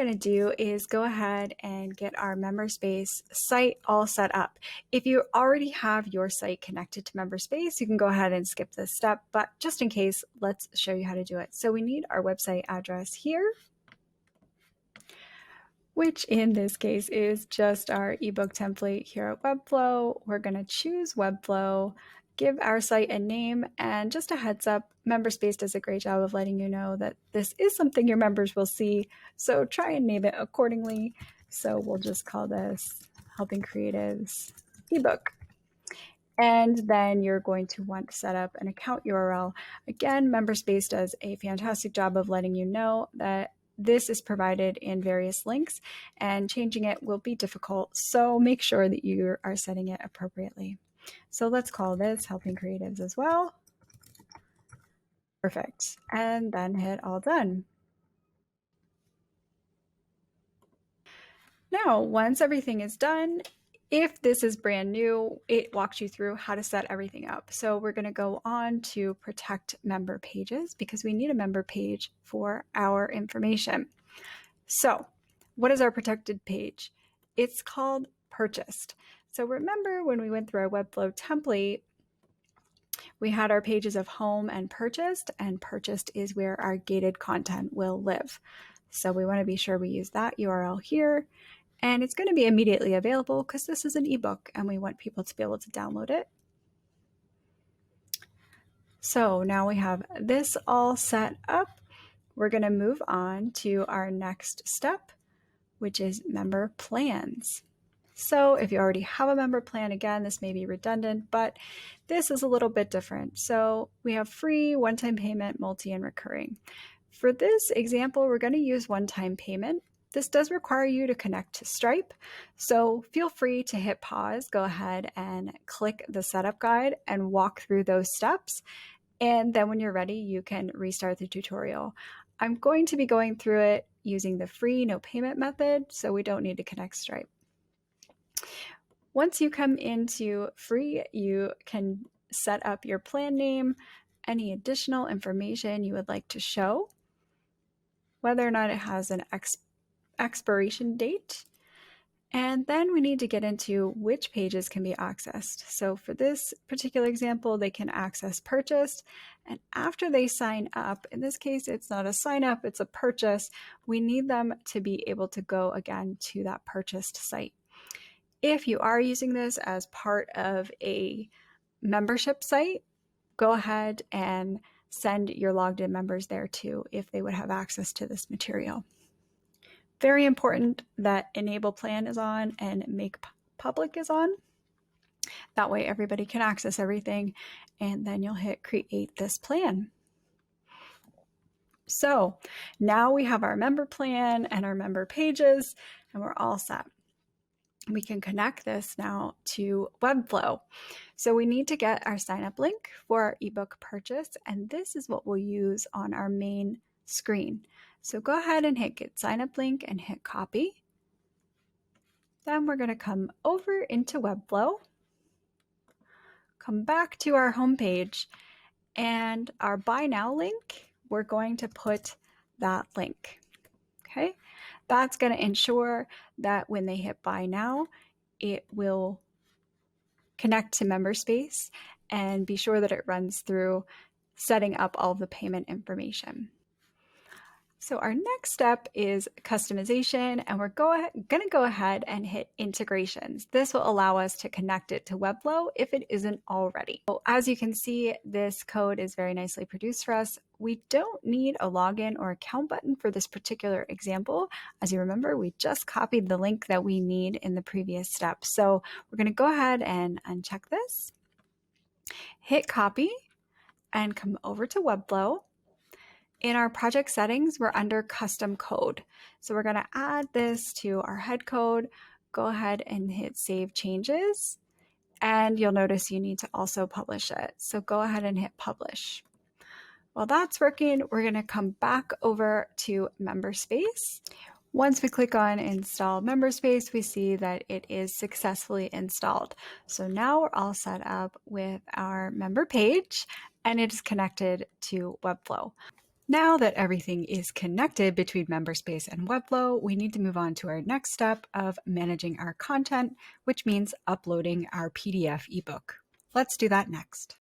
going to do is go ahead and get our MemberSpace site all set up. If you already have your site connected to MemberSpace, you can go ahead and skip this step, but just in case, let's show you how to do it. So we need our website address here, which in this case is just our ebook template here at Webflow. We're going to choose Webflow, give our site a name, and just a heads up, MemberSpace does a great job of letting you know that this is something your members will see, so try and name it accordingly. So we'll just call this Helping Creatives ebook. And then you're going to want to set up an account URL. Again, MemberSpace does a fantastic job of letting you know that this is provided in various links, and changing it will be difficult, so make sure that you are setting it appropriately. So let's call this Helping Creatives as well. Perfect. And then hit all done. Now, once everything is done, if this is brand new, it walks you through how to set everything up. So we're going to go on to protect member pages because we need a member page for our information. So what is our protected page? It's called Purchased. So remember when we went through our Webflow template, we had our pages of Home and Purchased is where our gated content will live. So we want to be sure we use that URL here. And it's going to be immediately available because this is an ebook and we want people to be able to download it. So now we have this all set up. We're going to move on to our next step, which is member plans. So if you already have a member plan, again, this may be redundant, but this is a little bit different. So we have free, one-time payment, multi, and recurring. For this example, we're going to use one-time payment. This does require you to connect to Stripe, so feel free to hit pause, go ahead and click the setup guide and walk through those steps. And then when you're ready, you can restart the tutorial. I'm going to be going through it using the free no payment method, so we don't need to connect Stripe. Once you come into free, you can set up your plan name, any additional information you would like to show, whether or not it has an expiration date, and then we need to get into which pages can be accessed. So for this particular example, they can access Purchased, and after they sign up, in this case it's not a sign up, it's a purchase, we need them to be able to go again to that purchased site. If you are using this as part of a membership site, go ahead and send your logged in members there too if they would have access to this material. Very important that Enable Plan is on and Make Public is on. That way everybody can access everything, and then you'll hit Create This Plan. So now we have our member plan and our member pages, and we're all set. We can connect this now to Webflow. So we need to get our sign up link for our ebook purchase, and this is what we'll use on our main screen. So go ahead and hit Get Sign Up Link and hit Copy. Then we're going to come over into Webflow, come back to our home page, and our Buy Now link, we're going to put that link. Okay, that's going to ensure that when they hit Buy Now, it will connect to MemberSpace and be sure that it runs through setting up all of the payment information. So our next step is customization, and we're going to go ahead and hit integrations. This will allow us to connect it to Webflow if it isn't already. So as you can see, this code is very nicely produced for us. We don't need a login or account button for this particular example. As you remember, we just copied the link that we need in the previous step. So we're going to go ahead and uncheck this, hit copy, and come over to Webflow. In our project settings, we're under custom code. So we're going to add this to our head code, go ahead and hit save changes. And you'll notice you need to also publish it. So go ahead and hit publish. While that's working, we're going to come back over to MemberSpace. Once we click on Install MemberSpace, we see that it is successfully installed. So now we're all set up with our member page, and it is connected to Webflow. Now that everything is connected between MemberSpace and Webflow, we need to move on to our next step of managing our content, which means uploading our PDF ebook. Let's do that next.